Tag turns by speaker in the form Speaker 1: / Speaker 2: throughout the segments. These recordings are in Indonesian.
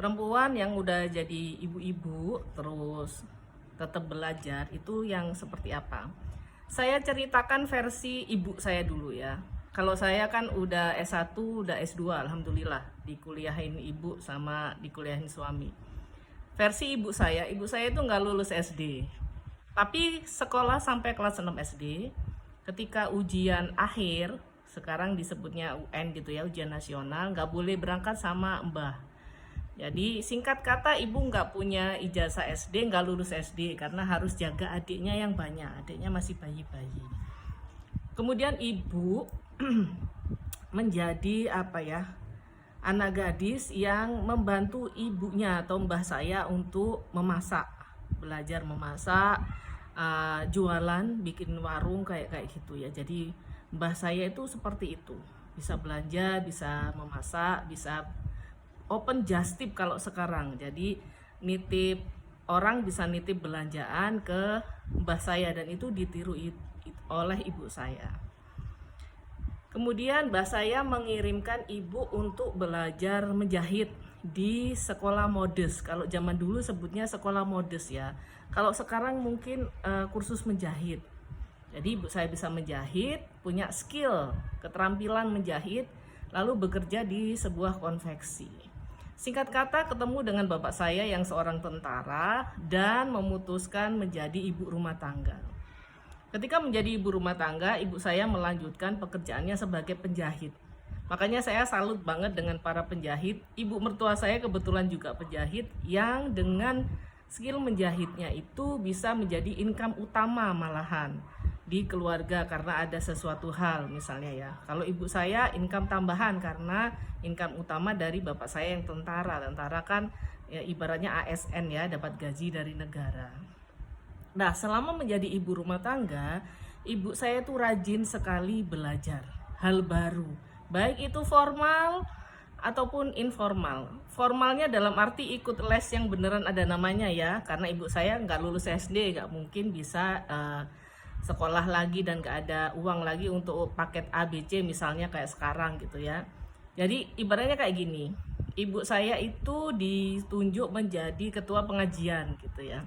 Speaker 1: Perempuan yang udah jadi ibu-ibu terus tetap belajar itu yang seperti apa? Saya ceritakan versi ibu saya dulu ya. Kalau saya kan udah S1, udah S2, alhamdulillah dikuliahin ibu sama dikuliahin suami. Versi ibu saya itu nggak lulus SD. Tapi sekolah sampai kelas 6 SD, ketika ujian akhir, sekarang disebutnya UN gitu ya, ujian nasional, nggak boleh berangkat sama mbah. Jadi singkat kata ibu nggak punya ijazah SD, nggak lulus SD karena harus jaga adiknya yang banyak, adiknya masih bayi-bayi. Kemudian ibu menjadi anak gadis yang membantu ibunya atau mbah saya untuk memasak, belajar memasak, jualan, bikin warung kayak gitu ya. Jadi mbah saya itu seperti itu, bisa belanja, bisa memasak, bisa open just tip kalau sekarang. Jadi nitip, orang bisa nitip belanjaan ke mbah saya dan itu ditiru oleh ibu saya. Kemudian mbah saya mengirimkan ibu untuk belajar menjahit di sekolah modus. Kalau zaman dulu sebutnya sekolah modus ya. Kalau sekarang mungkin kursus menjahit. Jadi ibu saya bisa menjahit, punya skill, keterampilan menjahit, lalu bekerja di sebuah konveksi. Singkat kata, ketemu dengan bapak saya yang seorang tentara dan memutuskan menjadi ibu rumah tangga. Ketika menjadi ibu rumah tangga, ibu saya melanjutkan pekerjaannya sebagai penjahit. Makanya saya salut banget dengan para penjahit. Ibu mertua saya kebetulan juga penjahit yang dengan skill menjahitnya itu bisa menjadi income utama malahan di keluarga karena ada sesuatu hal misalnya ya. Kalau ibu saya income tambahan karena income utama dari bapak saya yang tentara. Tentara kan ya, ibaratnya ASN ya, dapat gaji dari negara. Nah, selama menjadi ibu rumah tangga, ibu saya tuh rajin sekali belajar hal baru, baik itu formal ataupun informal. Formalnya dalam arti ikut les yang beneran ada namanya ya, karena ibu saya nggak lulus SD, nggak mungkin bisa sekolah lagi dan nggak ada uang lagi untuk paket ABC misalnya kayak sekarang gitu ya. Jadi ibaratnya kayak gini, ibu saya itu ditunjuk menjadi ketua pengajian gitu ya.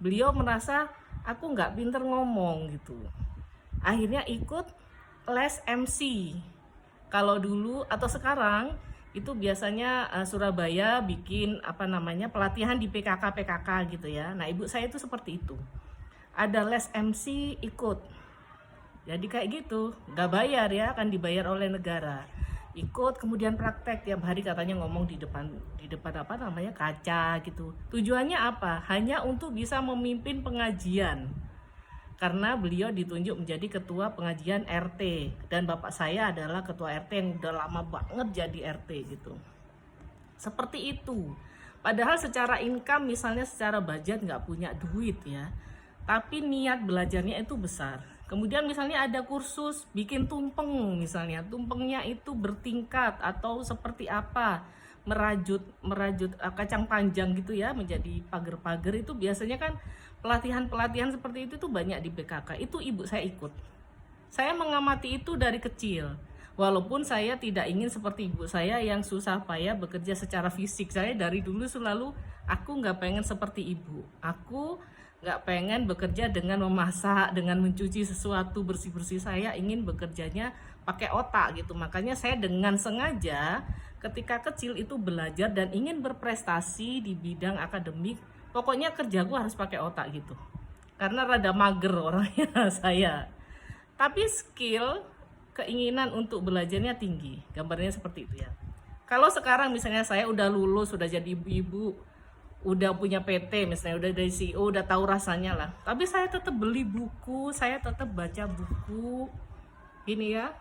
Speaker 1: Beliau merasa aku nggak pinter ngomong gitu. Akhirnya ikut les MC. Kalau dulu atau sekarang itu biasanya Surabaya bikin pelatihan di PKK gitu ya. Nah ibu saya itu seperti itu. Ada les MC ikut. Jadi kayak gitu, nggak bayar ya, akan dibayar oleh negara. Ikut kemudian praktek tiap hari katanya ngomong di depan kaca gitu. Tujuannya apa? Hanya untuk bisa memimpin pengajian. Karena beliau ditunjuk menjadi ketua pengajian RT dan bapak saya adalah ketua RT yang udah lama banget jadi RT gitu. Seperti itu. Padahal secara income misalnya secara budget nggak punya duit ya. Tapi niat belajarnya itu besar. Kemudian misalnya ada kursus bikin tumpeng misalnya, tumpengnya itu bertingkat atau seperti apa, merajut kacang panjang gitu ya menjadi pagar-pagar, itu biasanya kan pelatihan seperti itu tuh banyak di PKK. Itu ibu saya ikut. Saya mengamati itu dari kecil. Walaupun saya tidak ingin seperti ibu saya yang susah payah bekerja secara fisik. Saya dari dulu selalu aku nggak pengen seperti ibu. Aku nggak pengen bekerja dengan memasak, dengan mencuci sesuatu bersih-bersih. Saya ingin bekerjanya pakai otak gitu. Makanya saya dengan sengaja ketika kecil itu belajar dan ingin berprestasi di bidang akademik. Pokoknya kerjaku harus pakai otak gitu. Karena rada mager orangnya saya. Tapi skill, keinginan untuk belajarnya tinggi. Gambarnya seperti itu ya. Kalau sekarang misalnya saya udah lulus, sudah jadi ibu-ibu, udah punya PT misalnya, udah dari CEO, udah tahu rasanya lah. Tapi saya tetap beli buku, saya tetap baca buku. Ini ya.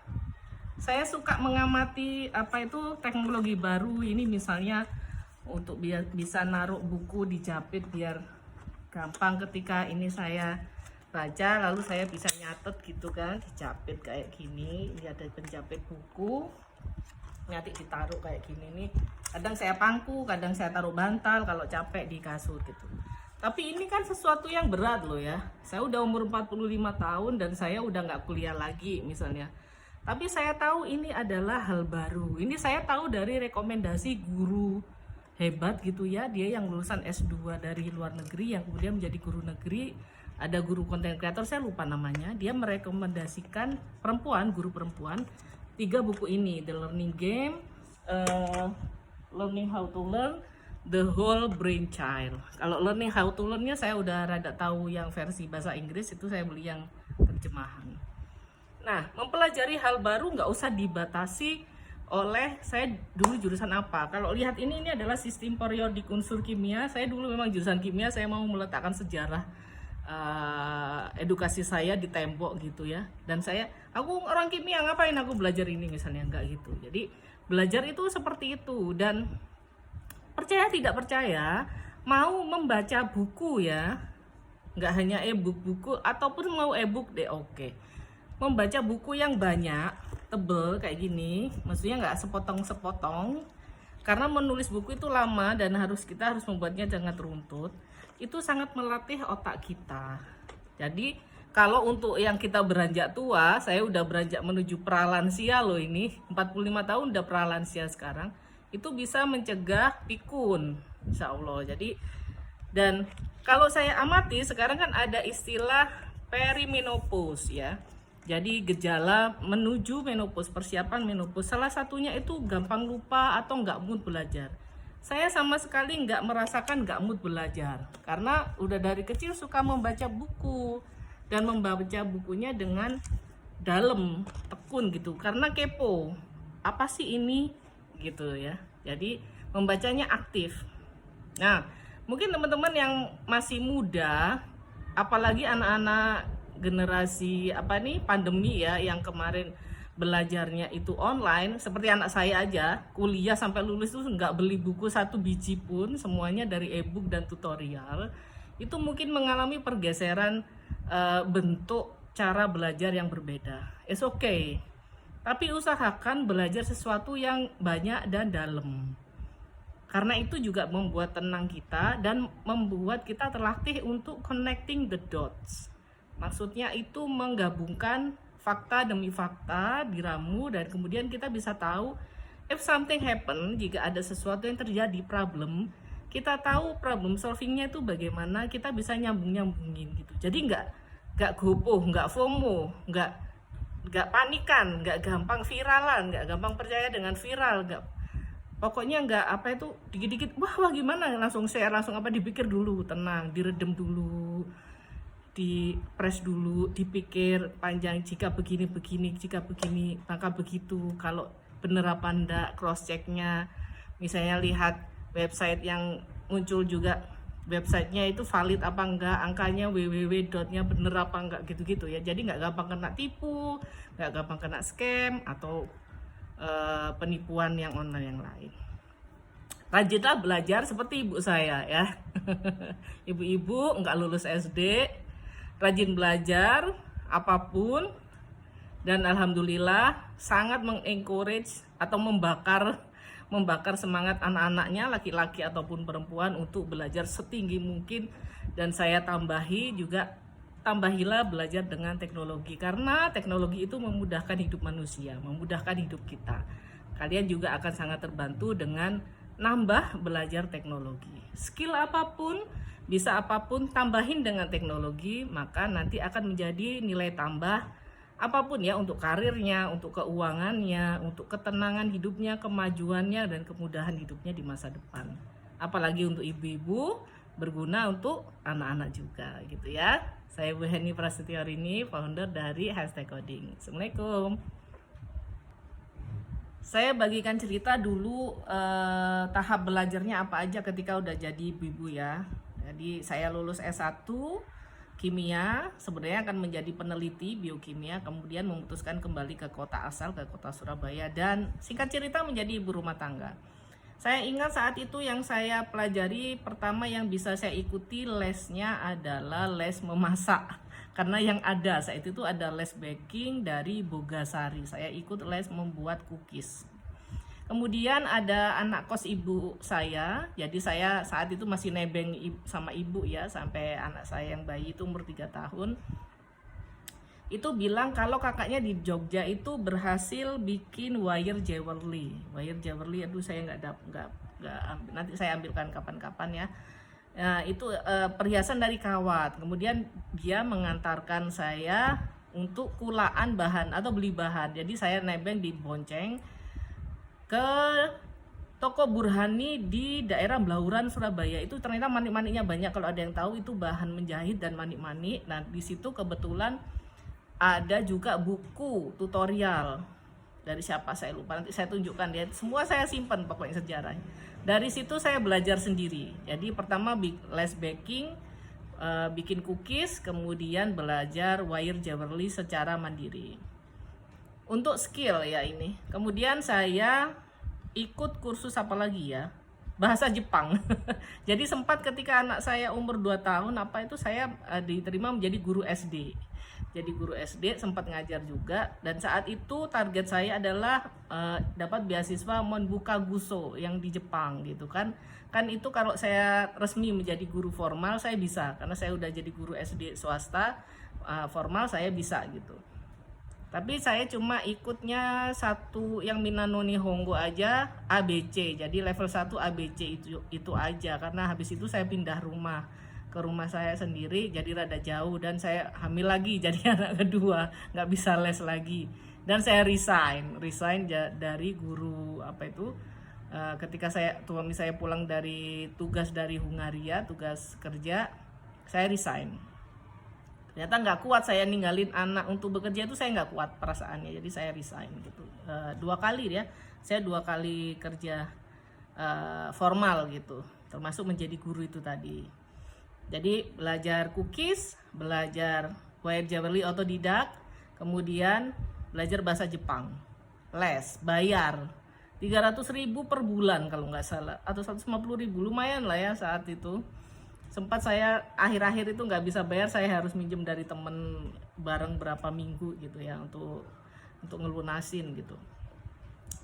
Speaker 1: Saya suka mengamati teknologi baru ini misalnya untuk biar bisa naruh buku dijepit biar gampang ketika ini saya baca lalu saya bisa nyatet gitu kan, dijepit kayak gini. Ini ada penjepit buku. Nanti ditaruh kayak gini nih. Kadang saya pangku, kadang saya taruh bantal kalau capek di kasur gitu. Tapi ini kan sesuatu yang berat loh ya. Saya udah umur 45 tahun dan saya udah nggak kuliah lagi misalnya. Tapi saya tahu ini adalah hal baru. Ini saya tahu dari rekomendasi guru hebat gitu ya, dia yang lulusan S2 dari luar negeri yang kemudian menjadi guru negeri, ada guru content creator saya lupa namanya, dia merekomendasikan guru perempuan 3 buku ini, The Learning Game, Learning How to Learn, The Whole Brain Child. Kalau Learning How to Learn-nya saya udah rada tahu yang versi bahasa Inggris, itu saya beli yang terjemahan. Nah, mempelajari hal baru nggak usah dibatasi oleh saya dulu jurusan apa. Kalau lihat ini adalah sistem periodik unsur kimia. Saya dulu memang jurusan kimia, saya mau meletakkan sejarah edukasi saya di tembok gitu ya. Dan aku orang kimia, ngapain aku belajar ini misalnya, enggak gitu. Jadi belajar itu seperti itu, dan percaya tidak percaya, mau membaca buku ya, nggak hanya e-book, buku ataupun mau e-book deh oke. Membaca buku yang banyak, tebel kayak gini, maksudnya nggak sepotong-sepotong, karena menulis buku itu lama dan kita harus membuatnya jangan runtut. Itu sangat melatih otak kita. Jadi kalau untuk yang kita beranjak tua, saya udah beranjak menuju pralansia loh ini, 45 tahun udah pralansia sekarang, itu bisa mencegah pikun, insya Allah. Jadi, dan kalau saya amati sekarang kan ada istilah perimenopause ya. Jadi gejala menuju menopause, persiapan menopause. Salah satunya itu gampang lupa atau nggak mood belajar. Saya sama sekali nggak merasakan nggak mood belajar, karena udah dari kecil suka membaca buku dan membaca bukunya dengan dalam, tekun gitu, karena kepo. Apa sih ini? Gitu ya. Jadi membacanya aktif. Nah, mungkin teman-teman yang masih muda, apalagi anak-anak generasi pandemi ya, yang kemarin belajarnya itu online, seperti anak saya aja kuliah sampai lulus tuh nggak beli buku 1 biji pun, semuanya dari e-book dan tutorial. Itu mungkin mengalami pergeseran bentuk cara belajar yang berbeda. It's okay, tapi usahakan belajar sesuatu yang banyak dan dalam, karena itu juga membuat tenang kita dan membuat kita terlatih untuk connecting the dots. Maksudnya itu menggabungkan fakta demi fakta, diramu, dan kemudian kita bisa tahu if something happen, jika ada sesuatu yang terjadi, problem, kita tahu problem solvingnya itu bagaimana, kita bisa nyambungin gitu. Jadi nggak gopoh, nggak FOMO, nggak panikan, nggak gampang viralan, nggak gampang percaya dengan viral, pokoknya nggak dikit-dikit wah gimana, langsung dipikir dulu, tenang, diredem dulu, di press dulu, dipikir panjang, jika begini, maka begitu, kalau bener apa enggak, cross checknya, misalnya lihat website yang muncul juga, websitenya itu valid apa enggak, angkanya www.nya bener apa enggak, gitu-gitu ya. Jadi nggak gampang kena tipu, nggak gampang kena scam atau penipuan yang online yang lain. Rajinlah belajar seperti ibu saya ya. Ibu-ibu nggak lulus SD, rajin belajar apapun, dan alhamdulillah sangat mengencourage atau membakar semangat anak-anaknya, laki-laki ataupun perempuan, untuk belajar setinggi mungkin. Dan saya tambahilah belajar dengan teknologi, karena teknologi itu memudahkan hidup manusia, memudahkan hidup kita. Kalian juga akan sangat terbantu dengan nambah belajar teknologi. Skill apapun, bisa apapun, tambahin dengan teknologi, maka nanti akan menjadi nilai tambah apapun ya, untuk karirnya, untuk keuangannya, untuk ketenangan hidupnya, kemajuannya, dan kemudahan hidupnya di masa depan. Apalagi untuk ibu-ibu, berguna untuk anak-anak juga gitu ya. Saya Bu Heni Prasetyorini, founder dari #coding. Assalamualaikum. Saya bagikan cerita dulu tahap belajarnya apa aja ketika udah jadi ibu-ibu ya. Jadi saya lulus S1 kimia, sebenarnya akan menjadi peneliti biokimia, kemudian memutuskan kembali ke kota asal, ke kota Surabaya, dan singkat cerita menjadi ibu rumah tangga. Saya ingat saat itu yang saya pelajari pertama yang bisa saya ikuti lesnya adalah les memasak. Karena yang ada saat itu ada les baking dari Bogasari. Saya ikut les membuat cookies. Kemudian ada anak kos ibu saya. Jadi saya saat itu masih nebeng sama ibu ya, sampai anak saya yang bayi itu umur 3 tahun. Itu bilang kalau kakaknya di Jogja itu berhasil bikin wire jewelry. Wire jewelry, aduh saya nggak nanti saya ambilkan kapan-kapan ya. Nah, itu perhiasan dari kawat. Kemudian dia mengantarkan saya untuk kulaan bahan atau beli bahan. Jadi saya nebeng di Bonceng ke toko Burhani di daerah Blauran Surabaya. Itu ternyata manik-maniknya banyak. Kalau ada yang tahu itu bahan menjahit dan manik-manik. Nah, di situ kebetulan ada juga buku tutorial dari siapa saya lupa, nanti saya tunjukkan ya. Semua saya simpan pokoknya sejarahnya. Dari situ saya belajar sendiri. Jadi pertama les baking, bikin cookies, kemudian belajar wire jewelry secara mandiri. Untuk skill ya ini. Kemudian saya ikut kursus apa lagi ya? Bahasa Jepang. Jadi sempat ketika anak saya umur 2 tahun saya diterima menjadi guru SD. Jadi guru SD, sempat ngajar juga, dan saat itu target saya adalah dapat beasiswa Monbuka Guso yang di Jepang gitu kan. Kan itu kalau saya resmi menjadi guru formal saya bisa, karena saya udah jadi guru SD swasta, formal saya bisa gitu. Tapi saya cuma ikutnya satu yang Minano Nihongo aja, ABC. Jadi level 1 ABC itu aja, karena habis itu saya pindah rumah ke rumah saya sendiri, jadi rada jauh, dan saya hamil lagi jadi anak kedua, nggak bisa les lagi, dan saya resign dari guru ketika suami saya pulang dari tugas dari Hungaria, tugas kerja, saya resign. Ternyata nggak kuat saya ninggalin anak untuk bekerja, itu saya nggak kuat perasaannya, jadi saya resign gitu. 2 kali ya, saya 2 kali kerja formal gitu, termasuk menjadi guru itu tadi. Jadi belajar cookies, belajar wire jewelry otodidak, kemudian belajar bahasa Jepang, les, bayar 300.000 per bulan kalau nggak salah, atau 150.000, lumayan lah ya saat itu. Sempat saya akhir-akhir itu nggak bisa bayar, saya harus minjem dari temen bareng berapa minggu gitu ya untuk ngelunasin gitu.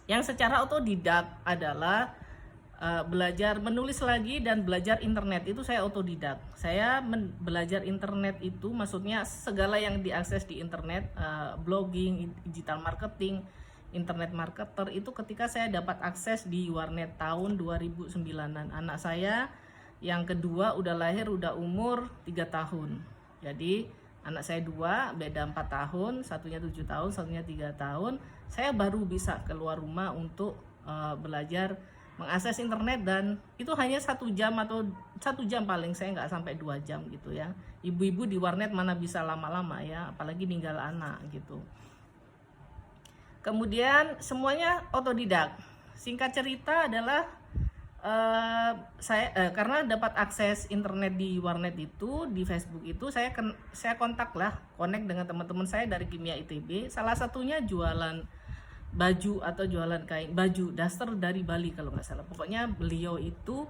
Speaker 1: Yang secara otodidak adalah belajar menulis lagi dan belajar internet, itu saya otodidak. Saya belajar internet itu maksudnya segala yang diakses di internet, blogging, digital marketing, internet marketer, itu ketika saya dapat akses di warnet tahun 2009-an. Anak saya yang kedua udah lahir, udah umur 3 tahun. Jadi anak saya 2, beda 4 tahun, satunya 7 tahun, satunya 3 tahun. Saya baru bisa keluar rumah untuk belajar mengakses internet, dan itu hanya 1 jam atau 1 jam paling, saya nggak sampai 2 jam gitu ya. Ibu-ibu di warnet mana bisa lama-lama ya, apalagi ninggal anak gitu. Kemudian semuanya otodidak. Singkat cerita adalah saya karena dapat akses internet di warnet itu, di Facebook itu, saya kontak lah, connect dengan teman-teman saya dari Kimia ITB. Salah satunya jualan baju atau jualan kain, baju daster dari Bali kalau nggak salah. Pokoknya beliau itu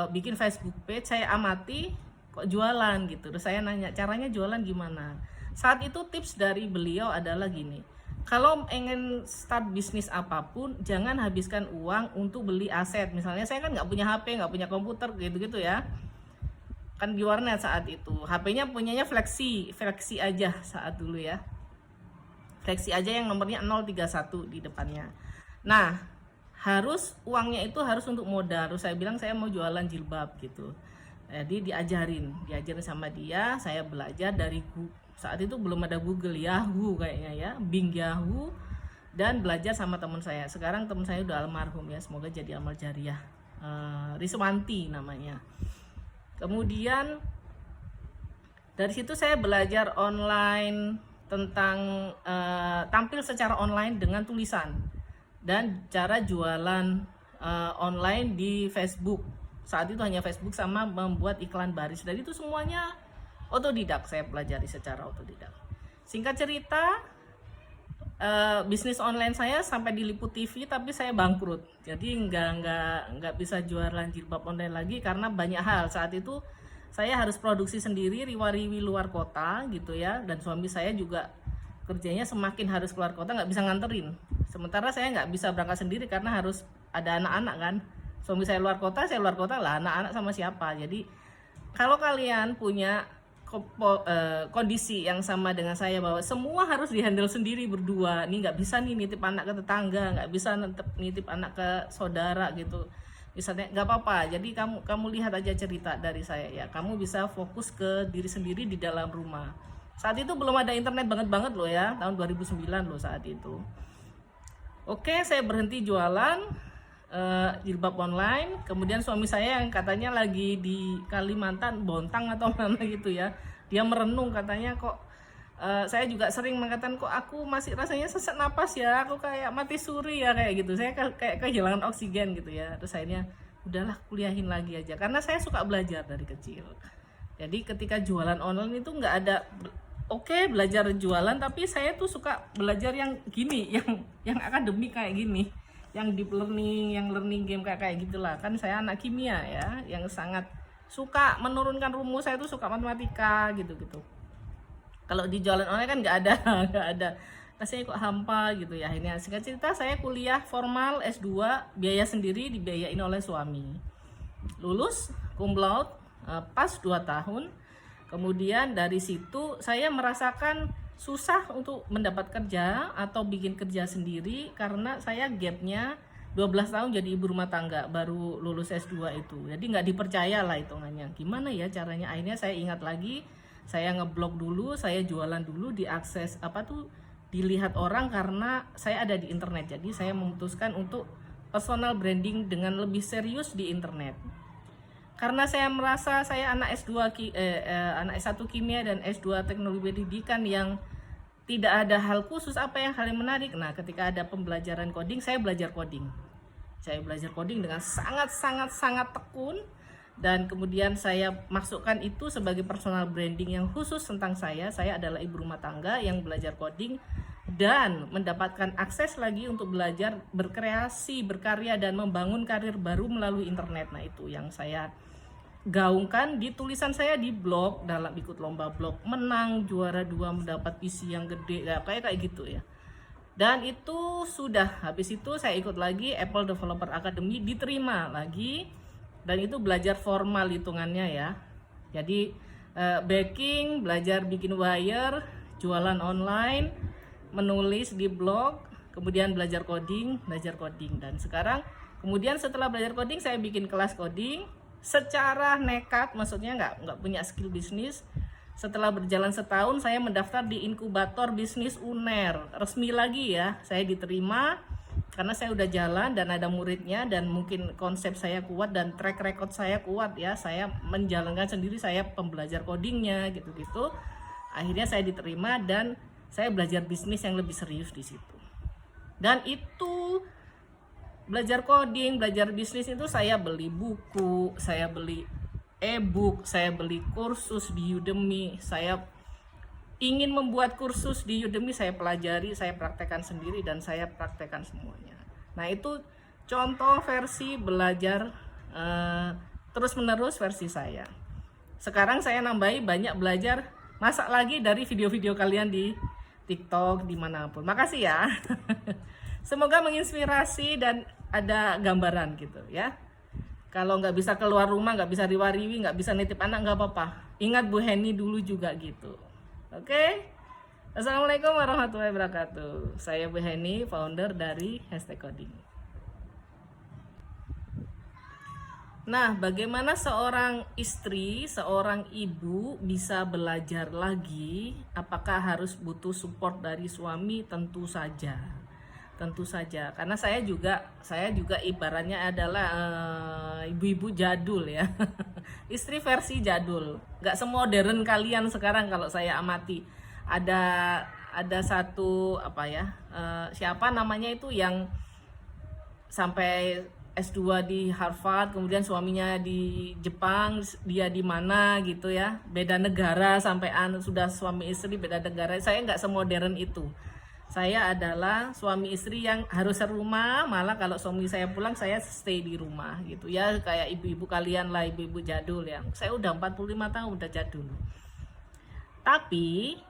Speaker 1: bikin Facebook page, saya amati kok jualan gitu. Terus saya nanya caranya jualan gimana. Saat itu tips dari beliau adalah gini, kalau ingin start bisnis apapun jangan habiskan uang untuk beli aset. Misalnya saya kan nggak punya HP, nggak punya komputer gitu-gitu ya, kan di warnet saat itu HP-nya punyanya Flexi aja saat dulu ya, Flexi aja yang nomornya 031 di depannya. Nah, uangnya itu harus untuk modal. Terus saya bilang saya mau jualan jilbab gitu. Jadi diajarin sama dia. Saya belajar dari saat itu belum ada Google, Yahoo kayaknya ya, Bing Yahoo, dan belajar sama teman saya. Sekarang teman saya udah almarhum ya, semoga jadi amal jariah. Riswanti namanya. Kemudian dari situ saya belajar online tentang tampil secara online dengan tulisan dan cara jualan online di Facebook. Saat itu hanya Facebook sama membuat iklan baris. Dan itu semuanya otodidak, saya pelajari secara otodidak. Singkat cerita, bisnis online saya sampai diliput TV, tapi saya bangkrut. Jadi nggak bisa jualan jilbab online lagi karena banyak hal. Saat itu saya harus produksi sendiri, riwa-riwi luar kota gitu ya, dan suami saya juga kerjanya semakin harus keluar kota, nggak bisa nganterin. Sementara saya nggak bisa berangkat sendiri karena harus ada anak-anak kan. Suami saya luar kota lah, anak-anak sama siapa. Jadi kalau kalian punya kondisi yang sama dengan saya, bahwa semua harus dihandle sendiri berdua, ini nggak bisa nih nitip anak ke tetangga, nggak bisa nitip anak ke saudara gitu, misalnya nggak apa-apa, jadi kamu lihat aja cerita dari saya ya, kamu bisa fokus ke diri sendiri di dalam rumah. Saat itu belum ada internet banget loh ya, tahun 2009 loh saat itu. Oke, saya berhenti jualan jilbab online. Kemudian suami saya yang katanya lagi di Kalimantan, Bontang atau mana gitu ya, dia merenung katanya, kok saya juga sering mengatakan, kok aku masih rasanya sesak napas ya, aku kayak mati suri ya, kayak gitu, saya kayak kehilangan oksigen gitu ya. Terus akhirnya udahlah, kuliahin lagi aja, karena saya suka belajar dari kecil. Jadi ketika jualan online itu nggak ada, oke, belajar jualan, tapi saya tuh suka belajar yang gini, yang akademik kayak gini, yang deep learning, yang learning game kayak gitulah. Kan saya anak kimia ya, yang sangat suka menurunkan rumus, saya tuh suka matematika gitu-gitu. Kalau di jualan online kan nggak ada nggak ada, rasanya kok hampa gitu ya. Akhirnya singkat cerita, saya kuliah formal S2, biaya sendiri, dibiayain oleh suami. Lulus cum laude pas 2 tahun. Kemudian dari situ saya merasakan susah untuk mendapat kerja atau bikin kerja sendiri, karena saya gapnya 12 tahun jadi ibu rumah tangga baru lulus S2 itu. Jadi nggak dipercaya lah hitungannya. Gimana ya caranya? Akhirnya saya ingat lagi, saya ngeblog dulu, saya jualan dulu, diakses dilihat orang karena saya ada di internet. Jadi saya memutuskan untuk personal branding dengan lebih serius di internet. Karena saya merasa saya anak anak S1 kimia dan S2 teknologi pendidikan yang tidak ada hal khusus hal yang menarik. Nah, ketika ada pembelajaran coding, saya belajar coding. Saya belajar coding dengan sangat tekun. Dan kemudian saya masukkan itu sebagai personal branding yang khusus tentang saya. Saya adalah ibu rumah tangga yang belajar coding dan mendapatkan akses lagi untuk belajar berkreasi, berkarya, dan membangun karir baru melalui internet. Nah, itu yang saya gaungkan di tulisan saya di blog, dalam ikut lomba blog, menang juara 2, mendapat PC yang gede, kayak gitu ya. Dan itu sudah, habis itu saya ikut lagi Apple Developer Academy, diterima lagi. Dan itu belajar formal hitungannya ya. Jadi backing, belajar bikin wire, jualan online, menulis di blog, kemudian belajar coding. Dan sekarang kemudian setelah belajar coding, saya bikin kelas coding secara nekat, maksudnya nggak punya skill bisnis. Setelah berjalan setahun, saya mendaftar di inkubator bisnis UNER, resmi lagi ya, saya diterima. Karena saya udah jalan dan ada muridnya, dan mungkin konsep saya kuat dan track record saya kuat ya, saya menjalankan sendiri, saya pembelajar codingnya gitu-gitu. Akhirnya saya diterima dan saya belajar bisnis yang lebih serius di situ. Dan itu belajar coding, belajar bisnis itu saya beli buku, saya beli e-book, saya beli kursus di Udemy, saya ingin membuat kursus di Udemy, saya pelajari, saya praktekkan sendiri, dan saya praktekkan semuanya. Nah, itu contoh versi belajar terus-menerus versi saya. Sekarang saya nambahi banyak belajar masak lagi dari video-video kalian di TikTok, dimanapun. Makasih ya. Semoga menginspirasi dan ada gambaran gitu ya. Kalau nggak bisa keluar rumah, nggak bisa riwa-riwi, nggak bisa nitip anak, nggak apa-apa. Ingat Bu Heni dulu juga gitu. Oke, Assalamualaikum warahmatullahi wabarakatuh. Saya Bu Heni, founder dari #coding. Nah, bagaimana seorang istri, seorang ibu bisa belajar lagi? Apakah harus butuh support dari suami? Tentu saja, karena saya juga ibaratnya adalah ibu-ibu jadul ya. Istri versi jadul, nggak semodern kalian sekarang. Kalau saya amati, ada satu siapa namanya itu yang sampai S2 di Harvard, kemudian suaminya di Jepang, dia di mana gitu ya, beda negara, sampai sudah suami istri beda negara. Saya nggak semodern itu. Saya adalah suami istri yang harus serumah, malah kalau suami saya pulang saya stay di rumah gitu ya, kayak ibu-ibu kalian lah, ibu-ibu jadul ya. Saya udah 45 tahun, udah jadul. Tapi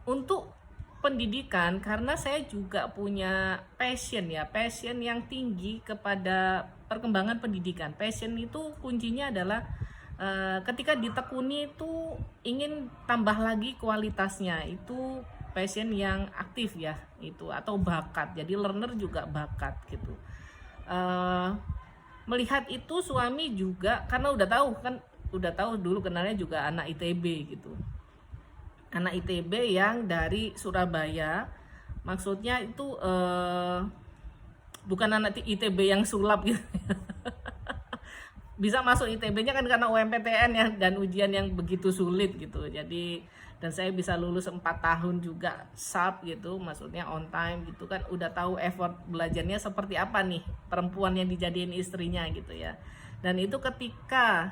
Speaker 1: untuk pendidikan, karena saya juga punya passion yang tinggi kepada perkembangan pendidikan. Passion itu kuncinya adalah ketika ditekuni itu ingin tambah lagi kualitasnya, itu passion yang aktif ya itu, atau bakat. Jadi learner juga bakat gitu. Melihat itu suami juga, karena udah tahu dulu kenalnya juga anak ITB gitu. Anak ITB yang dari Surabaya, maksudnya itu bukan anak ITB yang sulap gitu. Bisa masuk ITB-nya kan karena UMPTN ya, dan ujian yang begitu sulit gitu. Jadi dan saya bisa lulus 4 tahun juga sharp gitu, maksudnya on time gitu kan, udah tahu effort belajarnya seperti apa nih perempuan yang dijadiin istrinya gitu ya. Dan itu ketika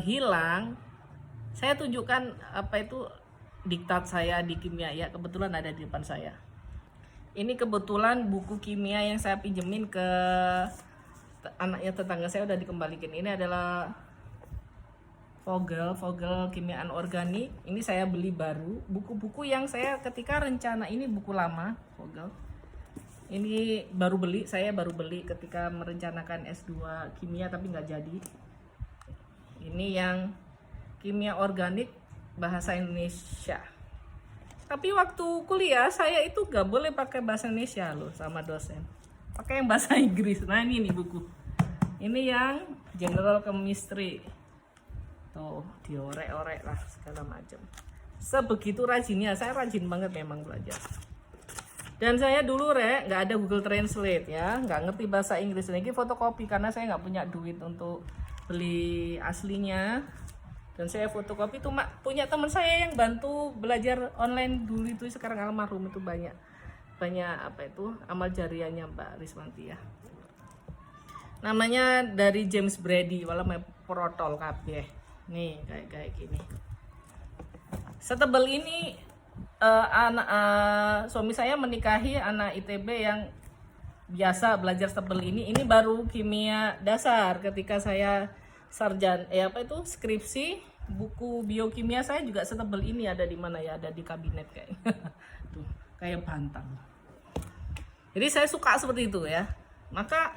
Speaker 1: hilang, saya tunjukkan apa itu diktat saya di kimia ya, kebetulan ada di depan saya. Ini kebetulan buku kimia yang saya pinjemin ke anaknya tetangga saya, udah dikembalikan. Ini adalah Vogel kimia anorganik. Ini saya beli baru. Buku-buku yang saya ketika rencana, ini buku lama Vogel. Ini saya baru beli ketika merencanakan S2 kimia tapi nggak jadi. Ini yang kimia organik bahasa Indonesia. Tapi waktu kuliah saya itu nggak boleh pakai bahasa Indonesia loh sama dosen. Pakai yang bahasa Inggris. Nah ini nih buku. Ini yang General Chemistry. Tuh diorek-orek lah segala macam. Sebegitu rajinnya, saya rajin banget memang belajar. Dan saya dulu nggak ada Google Translate ya, nggak ngerti bahasa Inggris lagi, fotokopi karena saya nggak punya duit untuk beli aslinya. Dan saya fotokopi tuh punya teman saya yang bantu belajar online dulu itu, sekarang almarhum, itu banyak apa itu amal jariahnya Mbak Riswanti ya. Namanya dari James Brady, walau protol kabeh. Nih kayak gini. Setebel ini suami saya menikahi anak ITB yang biasa belajar setebel ini. Ini baru kimia dasar ketika saya skripsi. Buku biokimia saya juga setebel ini, ada di mana ya, ada di kabinet kayaknya. Tuh kayak bantal. Jadi saya suka seperti itu ya. Maka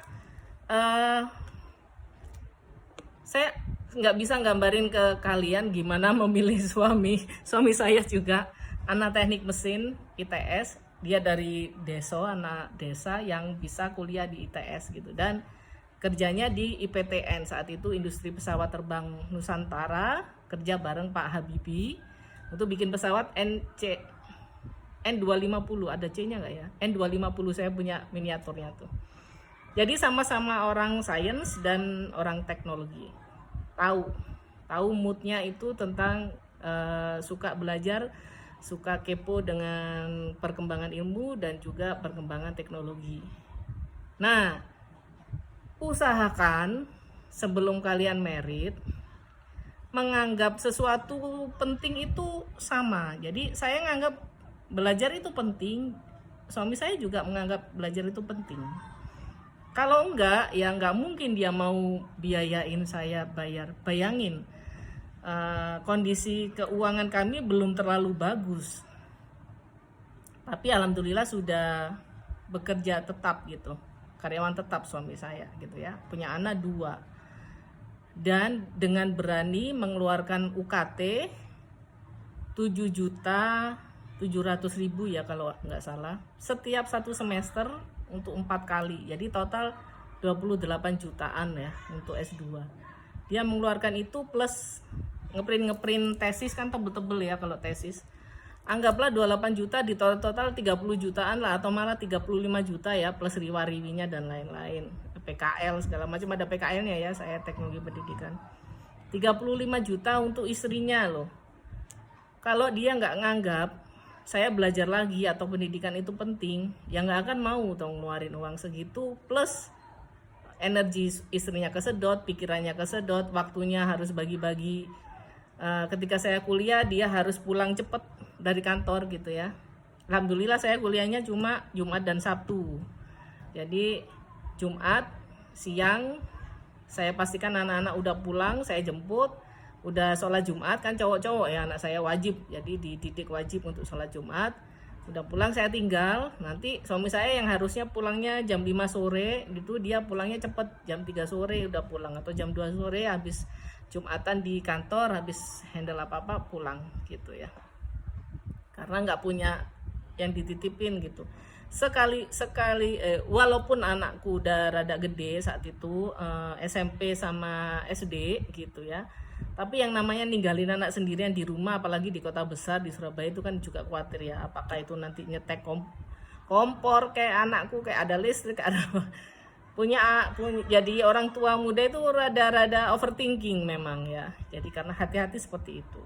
Speaker 1: saya nggak bisa gambarin ke kalian gimana memilih suami. Suami saya juga anak teknik mesin ITS, dia dari anak desa yang bisa kuliah di ITS gitu, dan kerjanya di IPTN saat itu, Industri Pesawat Terbang Nusantara, kerja bareng Pak Habibie untuk bikin pesawat N250, ada C-nya nggak ya? N250, saya punya miniaturnya tuh. Jadi sama-sama orang sains dan orang teknologi. Tahu moodnya itu tentang suka belajar, suka kepo dengan perkembangan ilmu dan juga perkembangan teknologi. Nah, usahakan sebelum kalian married menganggap sesuatu penting itu sama. Jadi saya nganggap belajar itu penting, suami saya juga menganggap belajar itu penting. Kalau enggak, ya enggak mungkin dia mau biayain saya bayar. Bayangin, kondisi keuangan kami belum terlalu bagus. Tapi alhamdulillah sudah bekerja tetap gitu. Karyawan tetap suami saya gitu ya. Punya anak 2. Dan dengan berani mengeluarkan UKT 7.700.000 ya kalau enggak salah. Setiap 1 semester untuk 4 kali, jadi total 28 jutaan ya untuk S2. Dia mengeluarkan itu plus ngeprint tesis kan tebel-tebel ya kalau tesis. Anggaplah 28 juta di total 30 jutaan lah, atau malah 35 juta ya, plus riwa-riwinya dan lain-lain. PKL segala macam, ada PKL-nya ya, saya teknologi pendidikan. 35 juta untuk istrinya loh. Kalau dia nggak nganggap saya belajar lagi atau pendidikan itu penting, ya nggak akan mau dong ngeluarin uang segitu, plus energi istrinya kesedot, pikirannya kesedot, waktunya harus bagi-bagi. Ketika saya kuliah, dia harus pulang cepet dari kantor gitu ya. Alhamdulillah saya kuliahnya cuma Jumat dan Sabtu. Jadi Jumat siang saya pastikan anak-anak udah pulang, saya jemput. Udah sholat Jumat kan, cowok-cowok ya, anak saya wajib, jadi dididik wajib untuk sholat Jumat. Udah pulang saya tinggal. Nanti suami saya yang harusnya pulangnya jam 5 sore gitu, dia pulangnya cepet, jam 3 sore udah pulang, atau jam 2 sore habis Jumatan di kantor, habis handle apa-apa pulang gitu ya. Karena nggak punya yang dititipin gitu. sekali sekali walaupun anakku udah rada gede saat itu, SMP sama SD gitu ya, tapi yang namanya ninggalin anak sendirian di rumah, apalagi di kota besar di Surabaya itu kan juga khawatir ya, apakah itu nanti nyetek kompor kayak anakku, kayak ada listrik, ada punya jadi orang tua muda itu rada-rada overthinking memang ya, jadi karena hati-hati seperti itu.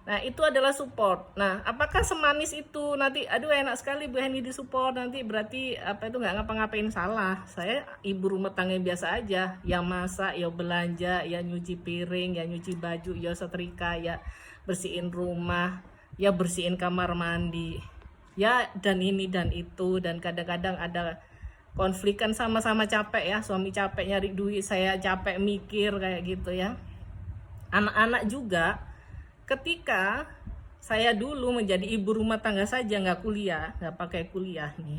Speaker 1: Nah, itu adalah support. Nah, apakah semanis itu nanti, aduh enak sekali Bu Heni di support, nanti berarti apa itu nggak ngapa-ngapain salah. Saya ibu rumah tangga yang biasa aja, yang masak, ya belanja, ya nyuci piring, ya nyuci baju, ya setrika, ya bersihin rumah, ya bersihin kamar mandi. Ya, dan ini dan itu, dan kadang-kadang ada konflik kan, sama-sama capek ya, suami capek nyari duit, saya capek mikir kayak gitu ya. Anak-anak juga, ketika saya dulu menjadi ibu rumah tangga saja, nggak kuliah, nggak pakai kuliah nih,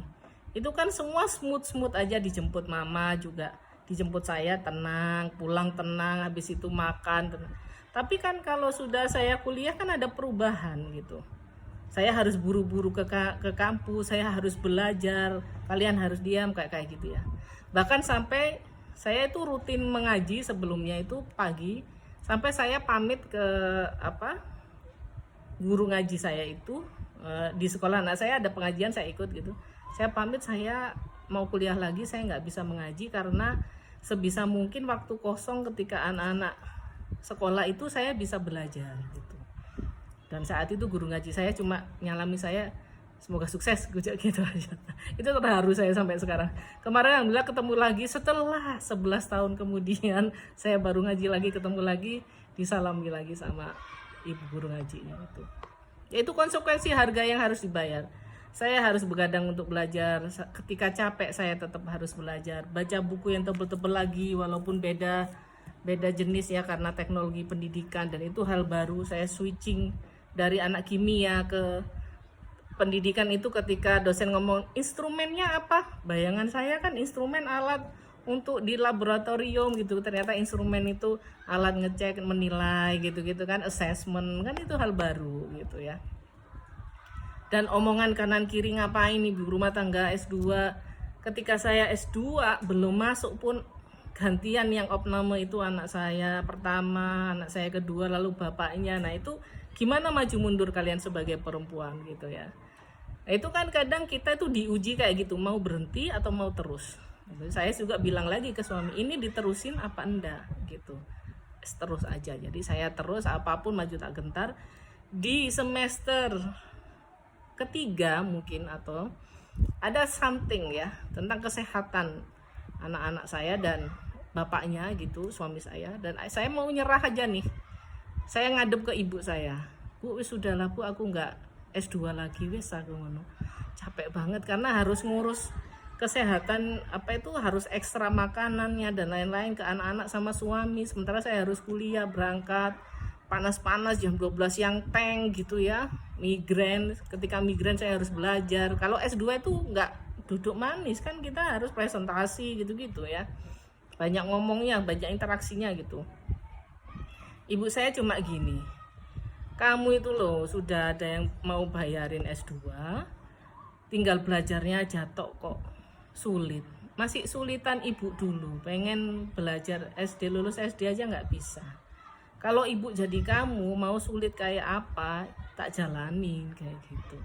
Speaker 1: itu kan semua smooth aja, dijemput mama juga, dijemput saya tenang, pulang tenang, habis itu makan tenang. Tapi kan kalau sudah saya kuliah kan ada perubahan gitu, saya harus buru-buru ke kampus, saya harus belajar, kalian harus diam kayak gitu ya. Bahkan sampai saya itu rutin mengaji sebelumnya itu pagi, sampai saya pamit ke guru ngaji saya itu di sekolah. Nah, saya ada pengajian, saya ikut gitu, saya pamit, saya mau kuliah lagi, saya nggak bisa mengaji karena sebisa mungkin waktu kosong ketika anak-anak sekolah itu saya bisa belajar gitu. Dan saat itu guru ngaji saya cuma nyalami saya, semoga sukses gitu aja. Itu terharu saya sampai sekarang. Kemarin alhamdulillah ketemu lagi setelah 11 tahun kemudian, saya baru ngaji lagi, ketemu lagi, disalami lagi sama ibu guru ngajinya itu. Yaitu konsekuensi harga yang harus dibayar. Saya harus begadang untuk belajar, ketika capek saya tetap harus belajar, baca buku yang tebel-tebel lagi walaupun beda jenis ya, karena teknologi pendidikan, dan itu hal baru. Saya switching dari anak kimia ke pendidikan itu ketika dosen ngomong instrumennya apa, bayangan saya kan instrumen alat untuk di laboratorium gitu, ternyata instrumen itu alat ngecek, menilai gitu-gitu kan, assessment kan, itu hal baru gitu ya. Dan omongan kanan kiri ngapain ibu rumah tangga S2, ketika saya S2 belum masuk pun gantian yang opname itu anak saya pertama, anak saya kedua, lalu bapaknya. Nah, itu gimana maju mundur kalian sebagai perempuan gitu ya. Nah, itu kan kadang kita itu diuji kayak gitu, mau berhenti atau mau terus. Saya juga bilang lagi ke suami, ini diterusin apa enggak gitu, terus aja. Jadi saya terus, apapun maju tak gentar. Di semester ketiga mungkin, atau ada something ya tentang kesehatan anak-anak saya dan bapaknya gitu, suami saya, dan saya mau nyerah aja nih. Saya ngadep ke ibu saya, Bu, wis sudahlah Bu, aku nggak S2 lagi, wis aku ngono, capek banget karena harus ngurus kesehatan, apa itu, harus ekstra makanannya dan lain-lain ke anak-anak sama suami, sementara saya harus kuliah, berangkat panas-panas jam 12 siang tank gitu ya, migrain, ketika migrain saya harus belajar. Kalau S2 itu nggak duduk manis kan, kita harus presentasi gitu-gitu ya, banyak ngomongnya, banyak interaksinya gitu. Ibu saya cuma gini, kamu itu loh sudah ada yang mau bayarin S2, tinggal belajarnya aja tok kok sulit, masih sulitan ibu dulu, pengen belajar SD, lulus SD aja nggak bisa. Kalau ibu jadi kamu mau sulit kayak apa, tak jalanin kayak gitu.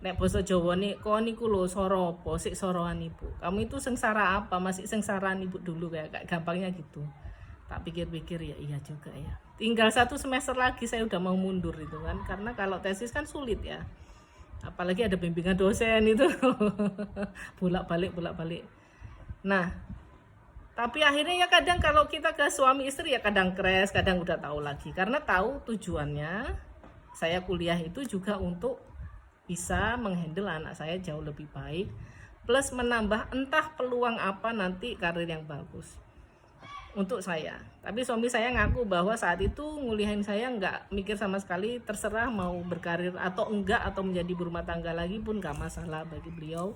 Speaker 1: Nek basa Jawa nih, kok niku lho soropo, sik soroan ibu. Kamu itu sengsara apa, masih sengsaraan ibu dulu kayak gampangnya gitu. Tak pikir-pikir ya iya juga ya. Tinggal 1 semester lagi saya udah mau mundur itu kan, karena kalau tesis kan sulit ya. Apalagi ada bimbingan dosen itu bolak-balik. Nah, tapi akhirnya ya kadang kalau kita ke suami istri ya kadang crash, kadang udah tahu lagi, karena tahu tujuannya saya kuliah itu juga untuk bisa menghandle anak saya jauh lebih baik, plus menambah entah peluang apa nanti karir yang bagus untuk saya. Tapi suami saya ngaku bahwa saat itu nguliahin saya nggak mikir sama sekali, terserah mau berkarir atau enggak, atau menjadi berumah tangga lagi pun nggak masalah bagi beliau,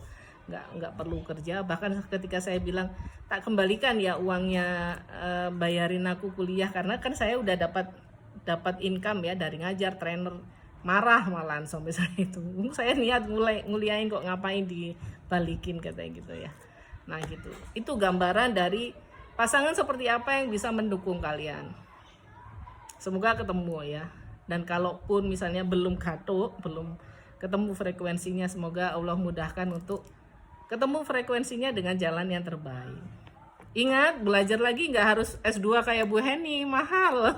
Speaker 1: nggak perlu kerja. Bahkan ketika saya bilang tak kembalikan ya uangnya, bayarin aku kuliah, karena kan saya udah dapat income ya dari ngajar, trainer marah malahan sampai saya itu. Saya niat mulai nguliain kok ngapain dibalikin katanya gitu ya. Nah gitu. Itu gambaran dari pasangan seperti apa yang bisa mendukung kalian. Semoga ketemu ya. Dan kalaupun misalnya belum belum ketemu frekuensinya, semoga Allah mudahkan untuk ketemu frekuensinya dengan jalan yang terbaik. Ingat, belajar lagi nggak harus S2 kayak Bu Heni, mahal.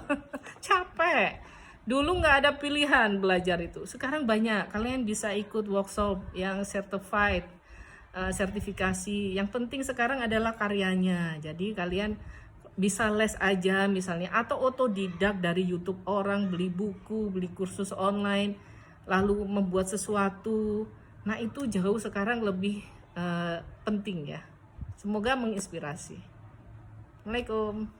Speaker 1: Capek. Dulu nggak ada pilihan belajar itu. Sekarang banyak. Kalian bisa ikut workshop yang certified, sertifikasi. Yang penting sekarang adalah karyanya. Jadi kalian bisa les aja misalnya, atau otodidak dari YouTube orang, beli buku, beli kursus online, lalu membuat sesuatu. Nah itu jauh sekarang lebih penting ya. Semoga menginspirasi. Assalamualaikum.